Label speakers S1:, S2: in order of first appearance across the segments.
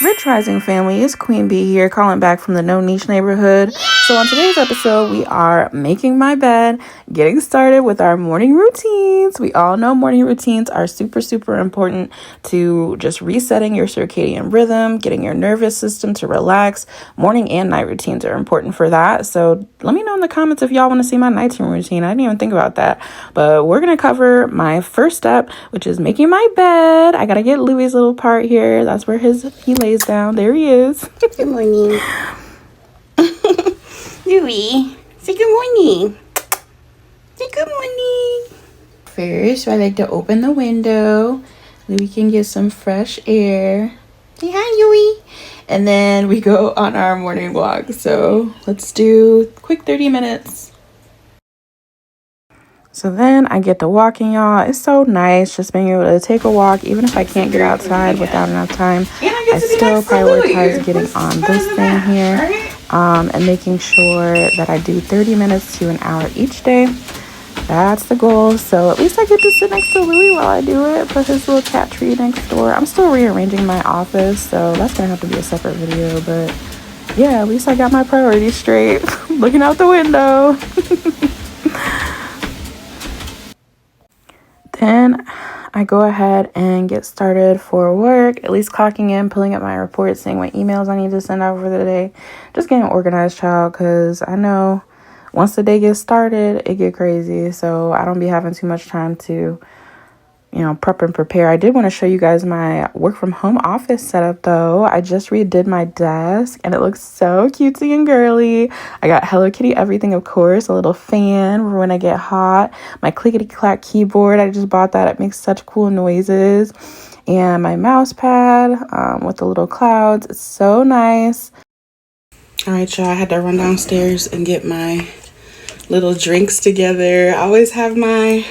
S1: Rich Rising family, it's Queen Bee here, calling back from the No Niche neighborhood. So on today's episode, we are making my bed, getting started with our morning routines. We all know morning routines are super important to just resetting your circadian rhythm, getting your nervous system to relax. Morning and night routines are important for that. So let me know in the comments if y'all want to see my nighttime routine. I didn't even think about that. But we're going to cover my first step, which is making my bed. I got to get Louis' little part here. That's where he lays down. There he is.
S2: Good morning. Louis, say good morning. Say good morning.
S1: First, I like to open the window. Louis can get some fresh air.
S2: Say hi, Louis.
S1: And then we go on our morning walk. So let's do a quick 30 minutes. So then I get to walking, y'all. It's so nice just being able to take a walk, even if I can't get outside without enough time. I still prioritize getting on this thing here and making sure that I do 30 minutes to an hour each day. That's the goal. So at least I get to sit next to Louis while I do it. Put his little cat tree next door. I'm still rearranging my office, so that's going to have to be a separate video. But yeah, at least I got my priorities straight. Looking out the window. Then I go ahead and get started for work, at least clocking in, pulling up my reports, seeing what emails I need to send out for the day. Just getting organized, child, because I know once the day gets started, it get crazy. So I don't be having too much time to, prep and prepare. I did want to show you guys my work from home office setup though. I just redid my desk and it looks so cutesy and girly. I got Hello Kitty everything, of course, a little fan for when I get hot. My clickety clack keyboard, I just bought that. It makes such cool noises. And my mouse pad with the little clouds. It's so nice.
S2: All right, y'all, I had to run downstairs and get my little drinks together. I always have my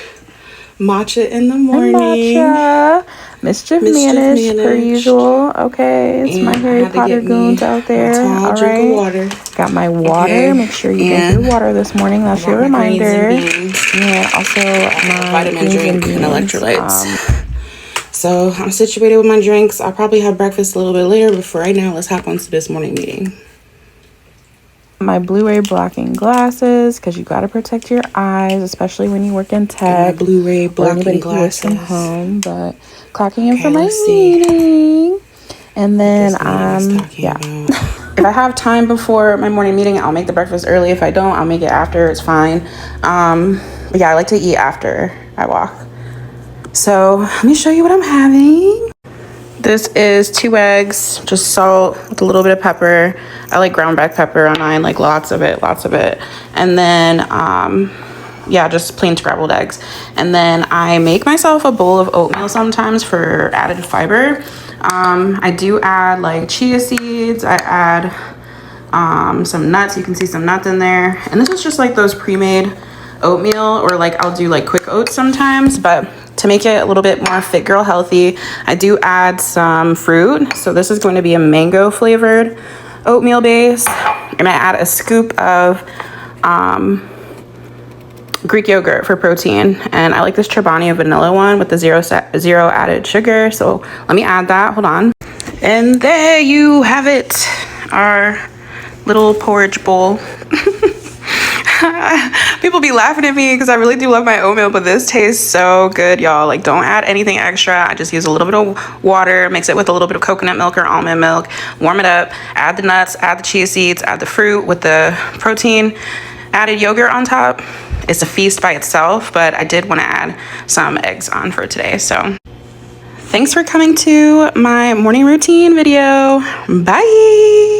S2: matcha in the morning.
S1: Matcha. Mischief managed per usual. Okay, it's my Harry Potter goons out there. All right.
S2: Water.
S1: Got my water. Okay. Make sure you get your water this morning. That's your reminder. And also my
S2: vitamin drink and electrolytes. So I'm situated with my drinks. I'll probably have breakfast a little bit later, but for right now, let's hop onto this morning meeting.
S1: My Blu-ray blocking glasses, because you got to protect your eyes, especially when you work in tech.
S2: Blu-ray blocking glasses
S1: from home, but clocking in for my meeting. And then if I have time before my morning meeting, I'll make the breakfast early. If I don't, I'll make it after. It's fine. But yeah, I like to eat after I walk. So let me show you what I'm having. This is 2 eggs, just salt with a little bit of pepper. I like ground black pepper on mine, like lots of it. And then, just plain scrambled eggs. And then I make myself a bowl of oatmeal sometimes for added fiber. I do add like chia seeds. I add some nuts. You can see some nuts in there. And this is just like those pre-made oatmeal, or like I'll do like quick oats sometimes, but to make it a little bit more fit girl healthy, I do add some fruit. So this is going to be a mango flavored oatmeal base. And I add a scoop of Greek yogurt for protein. And I like this Chobani vanilla one with the zero added sugar. So let me add that, hold on. And there you have it, our little porridge bowl. People be laughing at me because I really do love my oatmeal, but this tastes so good, y'all. Like, don't add anything extra. I just use a little bit of water, mix it with a little bit of coconut milk or almond milk, warm it up, add the nuts, add the chia seeds, add the fruit with the protein, added yogurt on top. It's a feast by itself, but I did want to add some eggs on for today. So thanks for coming to my morning routine video. Bye.